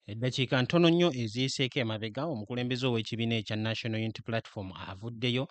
Eddakiika ntono nnyo eziyiseeko emabega omukulembeze ow'ekibiina ekya National Unity Platform avuddeyo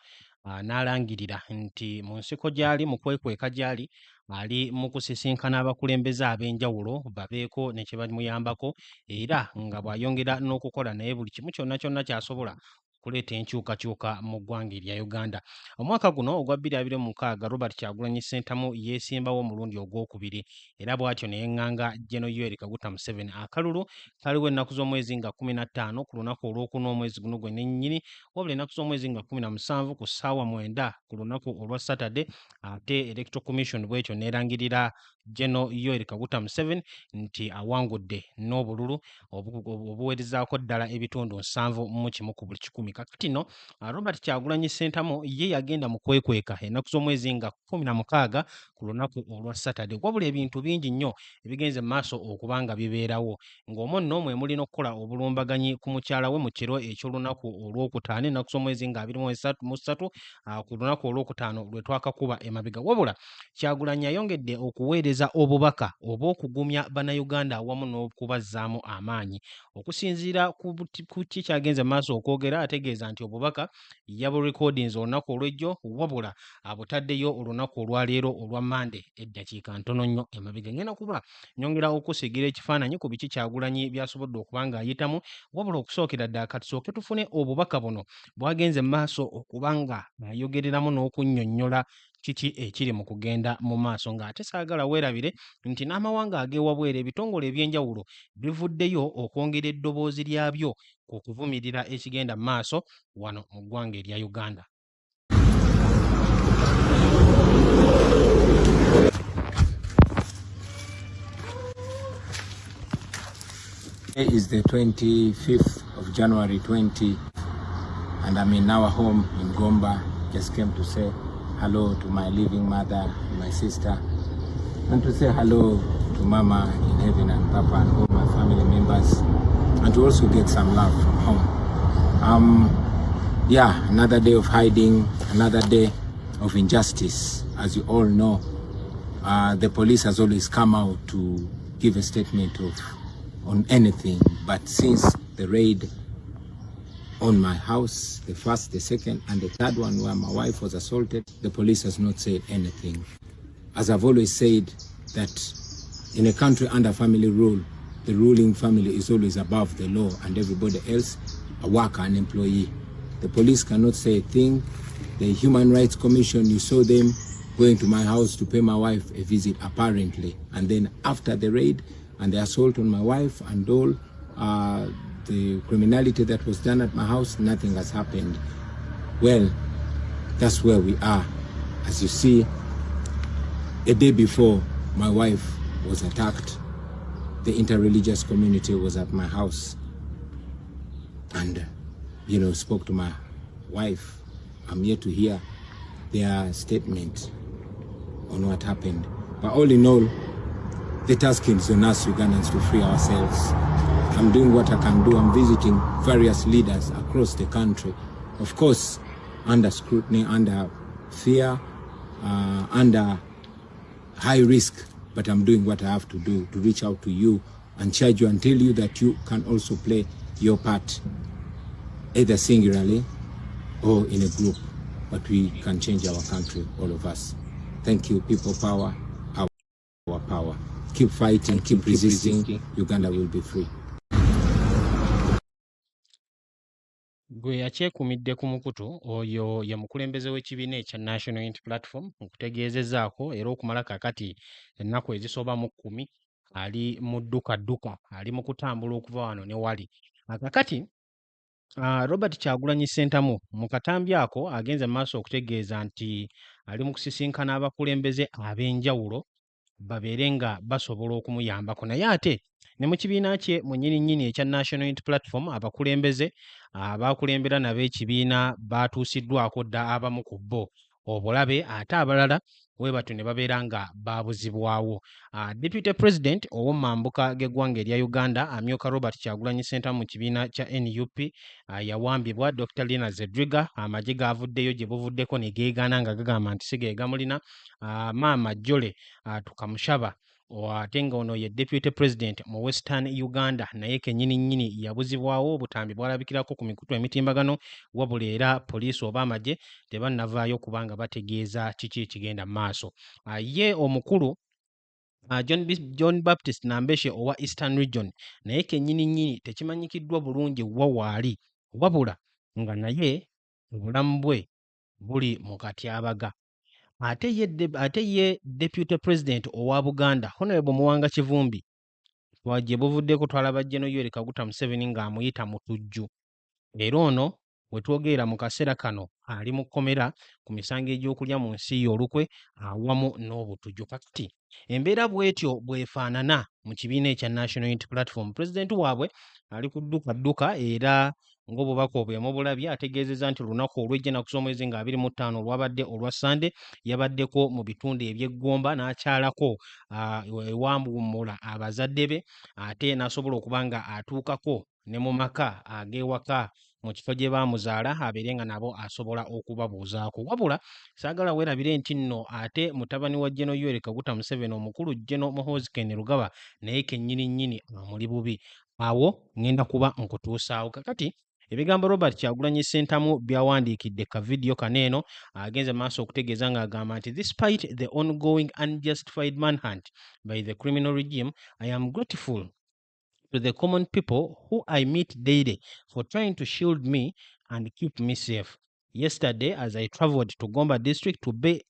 n'alangirira nti mu nsiko gy'ali mu kwekweka gy'ali ali mu kusisinkana abakulembeze ab'enjawulo babeeko ne kye bamuyambako era nga bw'ayongera n'okukola naye buli kimu kyonna kyonna ky'asobola okuleeta enkyukakyuka mu ggwanga erya Uganda. Omwaka guno ogwa 2026 Robert Kyagulanyi Ssentamu yeesimbawo omulundi ogwokubiri era bw'atyo ne yeŋŋanga Gen. Yoweri Kaguta Museveni. Akalulu kaliwo ennaku z'omwezi nga 15 ku lunaku olwokuna omwezi guno gwennyini, wabula ennaku z'omwezi nga 17 ku ssaawa 9 ku lunaku olwa Saturday. Ate Electoral Commission bw'ekyo neerangirira Gen. Yoweri Kaguta Museveni nti awangudde n'obululu obuweerezaako ddala ebitundu 71 ku buli 100. Kakati nno Robert Kyagulanyi Ssentamu ye yagenda mu kwekweka ennaku z'omwezi nga 16 ku lunaku olwa Saturday, wabula ebintu bingi nnyo ebigenze mu maaso okuba nga bibeerawo, ng'omwo nno mwe mulina okukola obulumbaganyi ku mukyala we mu kiro eky'olunaku olwokutaano ennaku z'omwezi nga 23 ku lunaku olwokutaano lwe twakakuba emabega. Wabula Kyagulanyi ayongedde okuweereza obubaka obw'okugumya bannayuganda awamu n'okubazzaamu amaanyi. Okusinziira ku kikyagenze mu maaso okwogera, ategeeza nti obubaka yaburekodinze olunaku olw'ejjo, wabula abutaddeyo olunaku olwaleero olwa Mande eddakiika ntono nnyo emabega. Ngenda kuba nyongera okusigira ekifaananyi ku biki Kyagulanyi byasobodde okuba ng'ayitamu, wabula okusookera ddala katusooke tufune obubaka buno bwagenze mu maaso okuba nga ayogereramu n'okunnyonnyola kiki ekiri mu kugenda mu maaso, ng'ate saagala weerabire nti n'amawanga ag'ewabweru ebitongole eby'enjawulo bivuddeyo okwongera eddoboozi lyabyo ku kuvumirira ekigenda mu maaso wano mu ggwanga erya Uganda. Today is the 25th of January 20 and I'm in our home in Gomba. Just came to say hello to my living mother, my sister, and to say hello to Mama in heaven and Papa and all my family members, and to also get some love from home. Yeah, another day of hiding, another day of injustice. As you all know, the police has always come out to give a statement on anything, but since the raid on my house, the first, the second, and the third one where my wife was assaulted, the police has not said anything. As I've always said, that in a country under family rule, the ruling family is always above the law and everybody else, a worker, an employee. The police cannot say a thing. The Human Rights Commission, you saw them going to my house to pay my wife a visit, apparently. And then after the raid and the assault on my wife and all, the criminality that was done at my house, nothing has happened. Well, that's where we are. As you see, a day before my wife was attacked, the interreligious community was at my house and, spoke to my wife. I'm yet to hear their statement on what happened. But all in all, the task is on us Ugandans to free ourselves. I'm doing what I can do. I'm visiting various leaders across the country. Of course, under scrutiny, under fear, under high risk, but I'm doing what I have to do to reach out to you and charge you and tell you that you can also play your part, either singularly or in a group, but we can change our country, all of us. Thank you, people power, our power. Keep fighting, keep resisting, Uganda will be free. Gwe yakyekuumidde ku mukutu oyo ye mukulembeze w'ekibiina ekya National Unity Platform okutegeezezzaako era okumala kakati ennaku ezisoba mu 10 ali mu dduka ali mu kutambula okuva wano ne wali. Kakati Robert Kyagulanyi Ssentamu mu katambi ako agenze mu maaso okutegeeza nti ali mu kusisinkana abakulembeze ab'enjawulo babeere nga basobola okumuyambako, naye ate ne mu kibiina kye mu nnyini ekya National Unity Platform abakulembeze abakulembera nabo ekibiina baatuusiddwako dda abamu ku bo obulabe ate abalala bwe batyo ne babeera nga baabuzibwawo. Deputy President ow'omambuka g'eggwanga erya Uganda amyuka Robert Kyagulanyi Ssentamu mu kibiina kya NUP yawambibwa Dr. Lina Zedriga. Amagye gaavuddeyo gye buvuddeko ne geegaana nga gagamba nti si ge gamulina. Maama Jole Tukamushaba ate nga ono ye Deputy President mu Western Uganda naye kennyini nnyini yabuzibwawo. Obutambi bwalabikirako ku mikutu emitimbagano wabula era poliisi oba amagye tebannavaayo kubanga bategeeza kiki ekigenda mu maaso. Ye omukulu John Baptist Nambeshe owa Eastern Region naye kennyini nnyini tekimanyikiddwa bulungi wa waali wabula nga naye obulamu bwe buli mu katyabaga. Ate ye Deputy President owa Buganda Honorable Muwanga Kivumbi gye buvuddeko twalaba Gen. Yoweri Kaguta Museveni ng'amuyita mutujju. Era ono we twogerera mu kaseera kano ali mu kkomera ku misango egy'okulya mu nsi ye olukwe awamu n'obutujju. Kakati embeera bw'etyo bw'efaanana mu kibiina ekya National Unity Platform. Pulezidenti waabwe ali ku ddukadduka era ng'obubaka obwo yamubulabye ategeezezza nti olunaku olw'ejja ennaku z'omwezi nga 25 olwabadde olwa Sande yabaddeko mu bitundu eby'eggomba n'akyalako ewambummula abazadde be ate n'asobola okuba nga atuukako ne mu maka ag'ewaka mu kifo gye baamuzaala abeere nga nabo asobola okubabuuzaako. Wabula saagala weerabire nti nno ate mutabani wa Gen. Yoweri Kaguta Museveni omukulu Gen. Muhoozi Kainerugaba naye kennyini nnyini amuli bubi. Awo ngenda kuba nkutuusaawo. Kakati ebigambo Robert Kyagulanyi Ssentamu byawandiikidde ka vidiyo kaneeno agenze maaso okutegeeza ng'agamba nti despite the ongoing unjustified manhunt by the criminal regime, I am grateful to the common people who I meet daily for trying to shield me and keep me safe. Yesterday, as I traveled to Gomba district to pay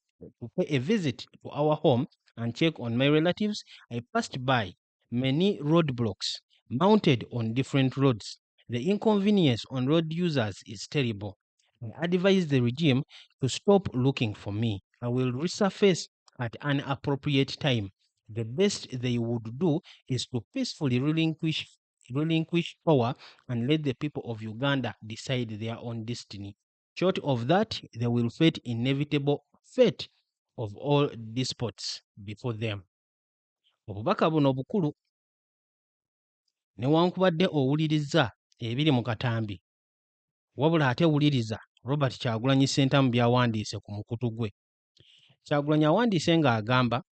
a visit to our home and check on my relatives, I passed by many roadblocks mounted on different roads. The inconvenience on road users is terrible. I advise the regime to stop looking for me. I will resurface at an appropriate time. The best they would do is to peacefully relinquish power and let the people of Uganda decide their own destiny. Short of that, they will face inevitable fate of all despots before them. Obubaka buno bukulu newankubadde owulirizza ebiri mu katambi wabula ate wuliriza Robert Kyagulanyi Ssentamu byawandiise ku mukutu gwe. Kyagulanyi awandiise ng'agamba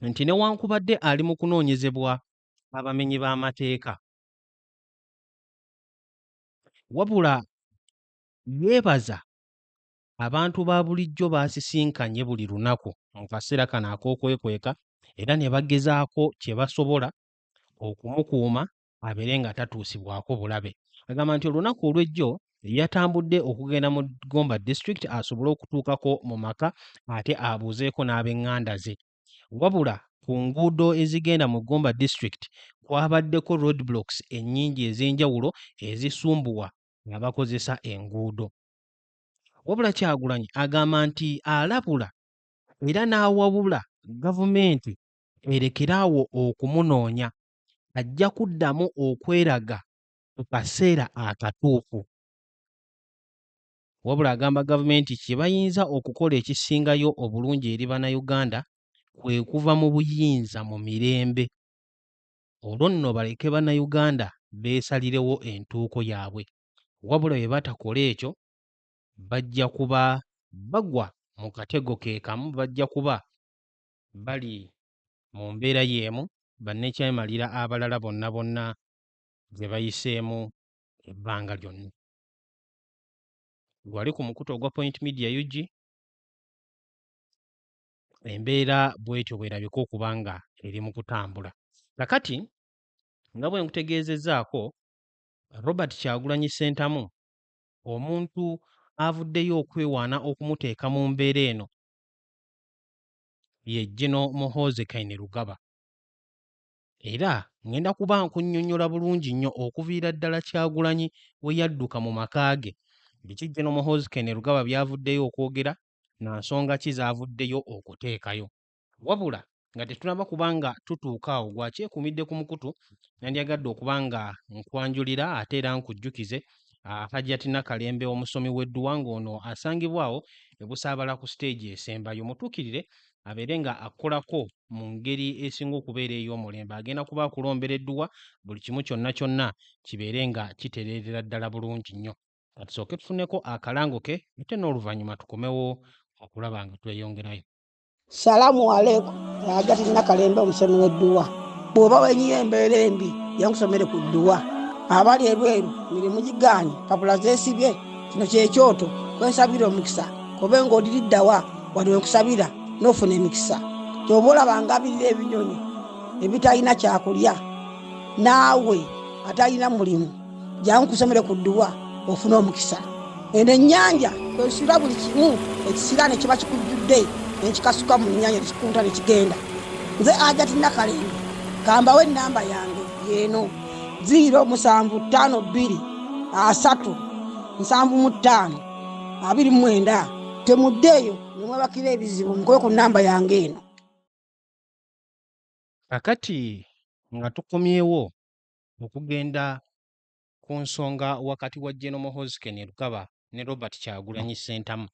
nti newankubadde ali mu kunoonyezebwa abamenyi b'amateeka wabula yeebaza abantu ba bulijjo baasisinkanye buli lunaku mu kaseera kano ak'okwekweka era ne bagezaako kye basobola okumukuuma abeere nga tatuusibwako bulabe. Agamba nti olunaku olw'ejjo yatambudde okugenda mu Gomba district asobole okutuukako mu maka ate abuuzeeko n'ab'eŋŋanda ze. Wabula ku nguudo ezigenda mu Gomba district kwabaddeko roadblocks ennyingi ez'enjawulo ezisumbuwa abakozesa enguudo. Wabula Kyagulanyi agamba nti alabula era n'awabula gavumenti erekeraawo okumunoonya, ajja kuddamu okweraga ku kaseera akatuufu. Wabula agamba gavumenti kye bayinza okukola ekisingayo obulungi eri bannayuganda kwe kuva mu buyinza mu mirembe. Olwo nno baleke bannayuganda beesalirewo entuuko yaabwe. Wabula bwe batakola ekyo bajja kuba bagwa mu katego ke kamu, bajja kuba bali mu mbeera y'emu bannekyemalira abalala bonna bonna gye bayiseemu ebbanga lyonna. Gwali ku mukutu ogwa Point Media UG, embeera bw'etyo bwerabika okuba nga eri mu kutambula. Kakati nga bwe nkutegeezezzaako, Robert Kyagulanyi Ssentamu omuntu avuddeyo okwewaana okumuteeka mu mbeera eno ye Gen. Muhoozi Kainerugaba. Era ngenda kuba nkunnyonnyola bulungi nnyo okuviira ddala Kyagulanyi we yadduka mu maka ge biki Gen. Muhoozi Kainerugaba byavuddeyo okwogera na nsonga ki zaavuddeyo okuteekayo. Wabula nga tetunaba kuba nga tutuuka awo gwakyekuumidde ku mukutu, nandyagadde okuba nga nkwanjulira ate era nkujjukize Hajjati Nakalembe omusomi w'edduwa ng'ono asangibwawo e Busaabala ku stage esembayo. Mutuukirire abeere nga akolako mu ngeri esinga okubeera ey'omulembe. Agenda kuba akulombera edduwa, buli kimu kyonna kyonna kibeere nga kitereerera ddala bulungi nnyo. Katusooke tufuneko akalango ke ate n'oluvannyuma tukomewo okulaba nga tweyongerayo. Salamu alaikum. Hajjati Nakalembe omusomi w'edduwa. Bw'oba wenyiyo embeera embi yankusomere ku dduwa. Abali ebweru mirimu gigaanye papula zeesibye kino kyekyoto kwensabira omukisa kobe ng'odiriddawa wali wenkusabira n'ofuna emikisa. Ky'oba olaba ngabirira ebinyonyi ebitalina kyakulya naawe atalina mulimu jankusomere ku dduwa ofuna omukisa. Eno ennyanja kwesira buli kimu ekisira ne kiba kikujjudde nekikasuka mu nnyanja nekikunta nekigenda. Nze Hajjati Nakalembe kambawo ennamba yange yeeno 075237529. Temuddeeyo nemwebakira ebizibu mukoye ku nnamba yange eno. Kakati nga tukomyewo okugenda ku nsonga wakati wa General Muhoozi Kainerugaba ne Robert Kyagulanyi Ssentamu.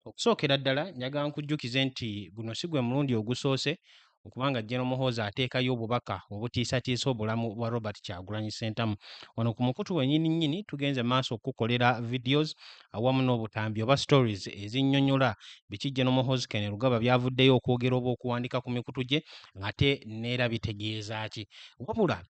Okusookera ddala njagala nkujjukize nti guno si gwe mulundi ogusoose okubanga General Muhoozi ateekayo obubaka obutiisatiisa obulamu bwa Robert Kyagulanyi Ssentamu. Wano ku mukutu wennyini nnyini tugenze maaso okukolera videos awamu n'obutambi oba stories ezinnyonnyola biki General Muhoozi Kainerugaba byavuddeyo okwogera oba okuwandika ku mikutu gye ate neera bitegeeza ki. Wabula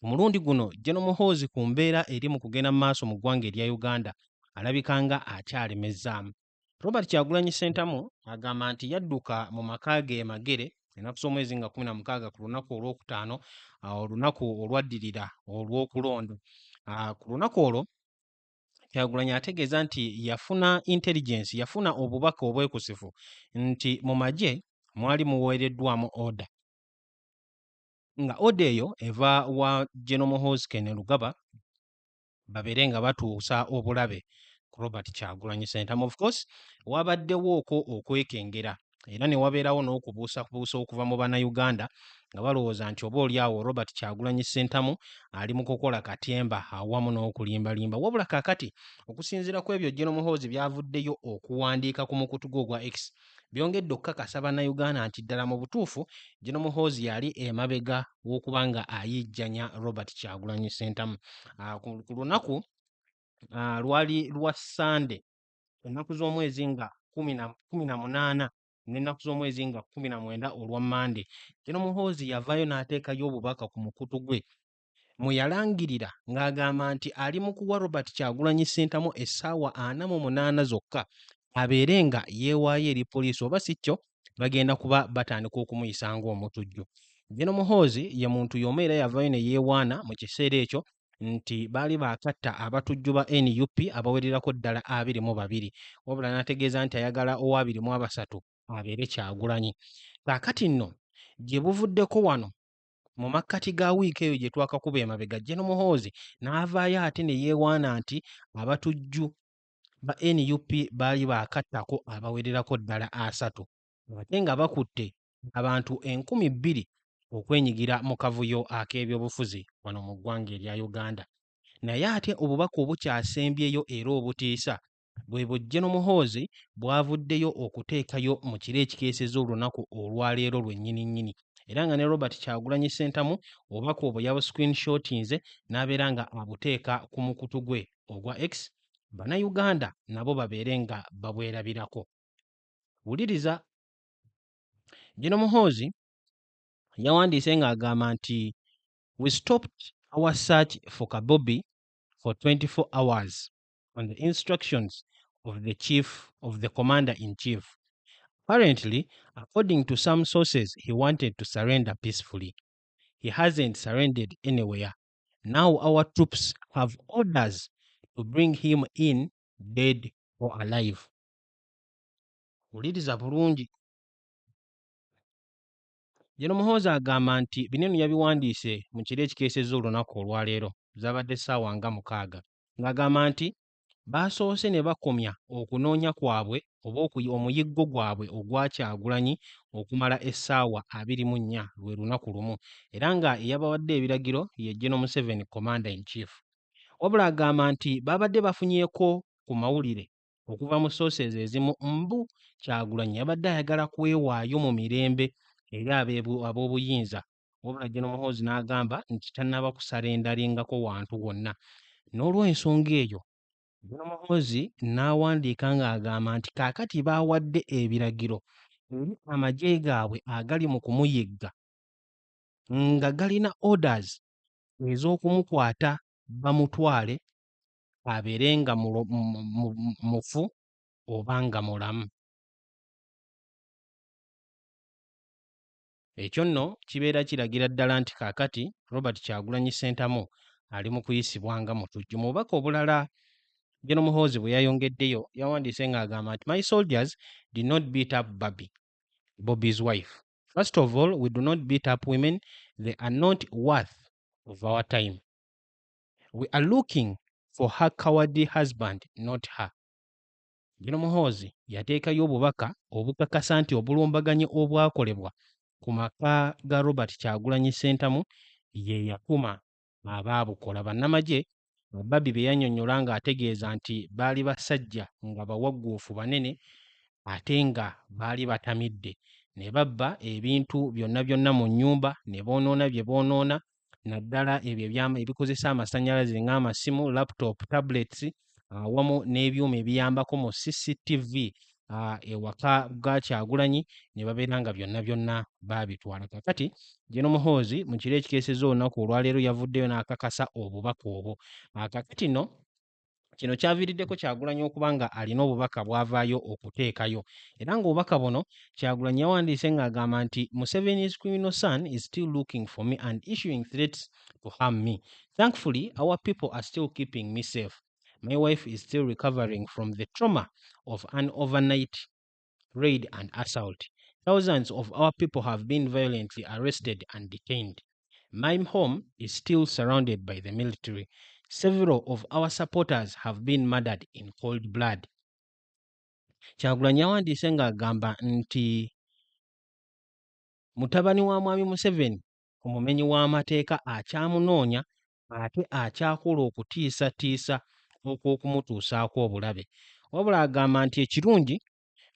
omulundi guno General Muhoozi ku mbeera eri mu kugenda mu maaso mu ggwanga erya Uganda alabika nga akyalemezaamu. Robert Kyagulanyi Ssentamu agamba nti yadduka mu maka ge Magere ennaku z'omwezi nga 16 ku lunaku olwokutaano, olunaku olwaddirira olw'okulonda. Ku lunaku olwo Kyagulanyi ategeeza nti yafuna intelligence, yafuna obubaka obwekusifu nti mu magye mwali muweereddwamu order, nga order eyo eva wa General Muhoozi Kainerugaba babeere nga batuusa obulabe ku Robert Kyagulanyi Ssentamu. Of course wabaddewo okwekengera era ne wabeerawo n'okubuusakubuusa okuva mu bannayuganda nga balowooza nti oba oliawo Robert Kyagulanyi Ssentamu ali mu kukola katemba awamu n'okulimbalimba. Wabula kaakati okusinziira ku ebyo General Muhoozi byavuddeyo okuwandiika ku mukutu gwe ogwa X byongedde okukakasa bannayuganda nti ddala mu butuufu General Muhoozi yali emabega w'okuba nga ayijjanya Robert Kyagulanyi Ssentamu. Ku lunaku lwali lwa Sande ennaku z'omwezi nga 18 n'ennaku z'omwezi nga 19 olwa Mande, General Muhoozi yavaayo n'ateekayo obubaka ku mukutu gwe mwe yalangirira ng'agamba nti ali mu kuwa Robert Kyagulanyi Ssentamu essaawa 48 zokka abeere nga yeewaayo eri poliisi, oba si kyo bagenda kuba batandika okumuyisa ng'omutujju. General Muhoozi ye muntu y'omu era yavaayo ne yeewaana mu kiseera ekyo nti baali baakatta abatujju ba NUP abawererako ddala 22, wabula n'ategeeza nti ayagala owa 23 abeere Kyagulanyi. Kaakati nno gye buvuddeko wano mu makkati ga wiiki eyo gye twakakuba emabega, General Muhoozi n'avaayo ate ne yeewaana nti abatujju ba NUP baali baakattako abawererako ddala 3 ate nga bakutte abantu 20,000 okwenyigira mu kavuyo ak'ebyobufuzi wano mu ggwanga erya Uganda. Naye ate obubaka obukyasembyeyo era obutiisa bwe bwo General Muhoozi bwavuddeyo okuteekayo mu kiro ekikeeseza olunaku olwaleero lwennyini nnyini, era nga ne Robert Kyagulanyi Ssentamu obubaka obwo yabuscreenshotinze n'abeera nga abuteeka ku mukutu gwe ogwa X, bannayuganda nabo babeere nga babwerabirako. Wuliriza, General Muhoozi yawandiise ng'agamba nti we stopped our search for Kabobi for 24 hours on the instructions of the commander-in-chief. Apparently, according to some sources, he wanted to surrender peacefully. He hasn't surrendered anywhere. Now our troops have orders to bring him in dead or alive. Wuliriza bulungi. General Muhoozi agamba nti binene yabiwandiise mu kiro ekikeeseza olunaku olwaleero, zabadde ssaawa nga 6, ng'agamba nti baasoose ne bakomya okunoonya kwabwe oba omuyiggo gwabwe ogwa Kyagulanyi okumala essaawa 24 lwe lunaku lumu, era nga eyabawadde ebiragiro ye General Museveni, Commander in Chief. wabula agamba nti babadde bafunyeeko ku mawulire okuva mu sources ezimu mbu Kyagulanyi yabadde ayagala kwewaayo mu mirembe eri ab'obuyinza, wabula General Muhoozi n'agamba nti tannaba kusala endalingako wantu wonna. N'olw'ensonga eyo General Muhoozi n'awandiika ng'agamba nti kaakati baawadde ebiragiro eri amagye gaabwe agali mu kumuyigga nga galina orders ez'okumukwata bamutwale abeere nga mufu oba nga mulamu. Ekyo nno kibeera kiragira ddala nti kaakati Robert Kyagulanyi Ssentamu ali mu kuyisibwa nga mutujju. Mu bubaka obulala General Muhoozi bwe yayongeddeyo yawandiise ng'agamba nti my soldiers did not beat up Bobby's wife. First of all, we do not beat up women. They are not worth of our time. We are looking for her cowardly husband, not her. General Muhoozi yateekayo obubaka obukakasa nti obulumbaganyi obwakolebwa ku maka ga Robert Kyagulanyi Ssentamu ye yakuma abaabukola. Bannamagye Babbi be yannyonnyola ng'ategeeza nti baali basajja nga bawagguufu banene ate nga baali batamidde, ne babba ebintu byonna byonna mu nnyumba ne boonoona bye boonoona, naddala ebyo ebikozesa amasannyalaze ng'amasimu, laptop, tablets awamu n'ebyuma ebiyambako mu CCTV ewaka ga Kyagulanyi ne babeera nga byonna byonna baabitwala. Kakati General Muhoozi mu kiro ekikeesezza olunaku olwaleero yavuddeyo n'akakasa obubaka obwo. Kakati nno kino kyaviiriddeko Kyagulanyi okuba nga alina obubaka bw'avaayo okuteekayo, era ng'obubaka buno Kyagulanyi yawandiise ng'agamba nti Museveni's criminal son is still looking for me and issuing threats to harm me. Thankfully, our people are still keeping me safe. My wife is still recovering from the trauma of an overnight raid and assault. Thousands of our people have been violently arrested and detained. My home is still surrounded by the military. Several of our supporters have been murdered in cold blood. Kyagulanyi yawandiise ng'agamba nti mutabani wa Mwami Museveni omumenyi w'amateeka akyamunoonya ate akyakola okutiisatiisa okw'okumutuusaako obulabe. Wabula agamba nti ekirungi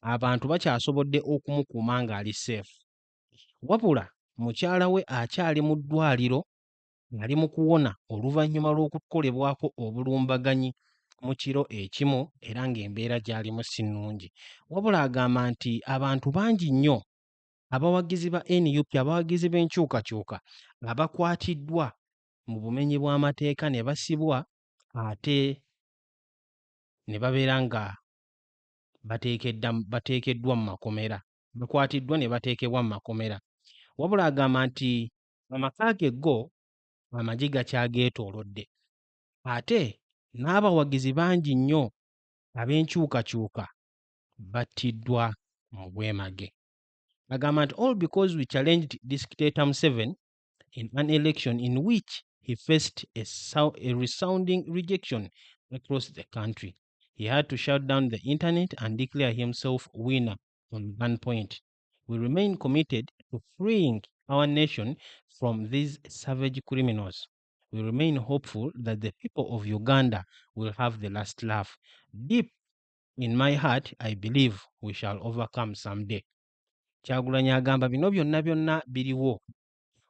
abantu bakyasobodde okumukuuma ng'ali seefu. Wabula mukyala we akyali mu ddwaliro ali mu kuwona oluvannyuma lw'okukolebwako obulumbaganyi mu kiro ekimu era ng'embeera gy'alimu si nnungi. Wabula agamba nti abantu bangi nnyo abawagizi ba NUP, abawagizi b'enkyukakyuka abakwatiddwa mu bumenyi bw'amateeka ne basibwa ate ne babeera nga bateekeddwa mu makomera, bakwatiddwa ne bateekebwa mu makomera. Wabula agamba nti amaka ge go amagye gakyageetoolodde ate n'abawagizi bangi nnyo ab'enkyukakyuka battiddwa mu bwemage. Agamba nti all because we challenged dictator Museveni in an election in which he faced a resounding rejection across the country. He had to shut down the internet and declare himself winner on gunpoint. We remain committed to freeing our nation from these savage criminals. We remain hopeful that the people of Uganda will have the last laugh. Deep in my heart, I believe we shall overcome someday. Kyagulanyi agamba bino byonna byonna biriwo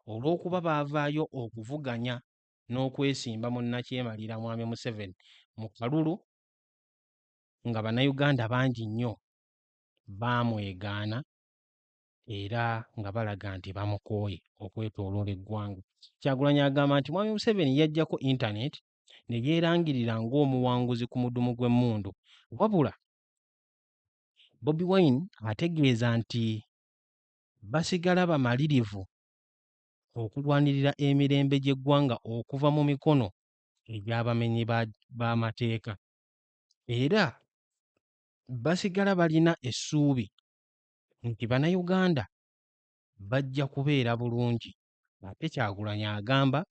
olw'okuba baavaayo okuvuganya n'okwesimba munnakyemalira Mwami Museveni mu kalulu nga bannayuganda bangi nnyo baamwegaana era nga balaga nti bamukooye okwetooloola eggwanga. Kyagulanyi agamba nti Mwami Museveni yaggyako internet ne yeerangirira ng'omuwanguzi ku mudumu gw'emmundu. Wabula Bobi Wine ategeeza nti basigala bamalirivu okulwanirira emirembe gy'eggwanga okuva mu mikono egy'abamenyi b'amateeka era basigala balina essuubi nti bannayuganda bajja kubeera bulungi. Ate Kyagulanyi agamba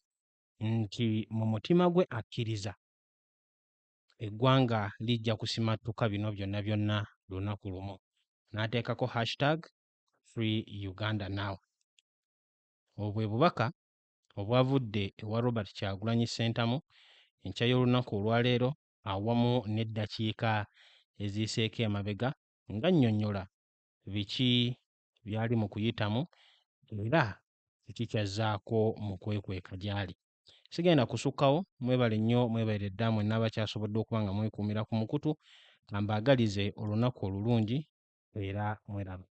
nti mu mutima gwe akkiriza eggwanga lijja kusimattuka bino byonna byonna lunaku lumu. N'ateekako #Free Uganda Now. Obwe bubaka obwavudde ewa Robert Kyagulanyi Ssentamu enkya y'olunaku olwaleero awamu n'eddakiika eziyiseeko emabega nga nnyonnyola biki byali mu kuyitamu era tekikyazzaako mu kwekweka gy'ali. Sigenda kusukkawo, mwebale nnyo, mwebale dda mwenna abakyasobodde okuba nga mwekuumira ku mukutu, kambaagalize olunaku olulungi era mweraba.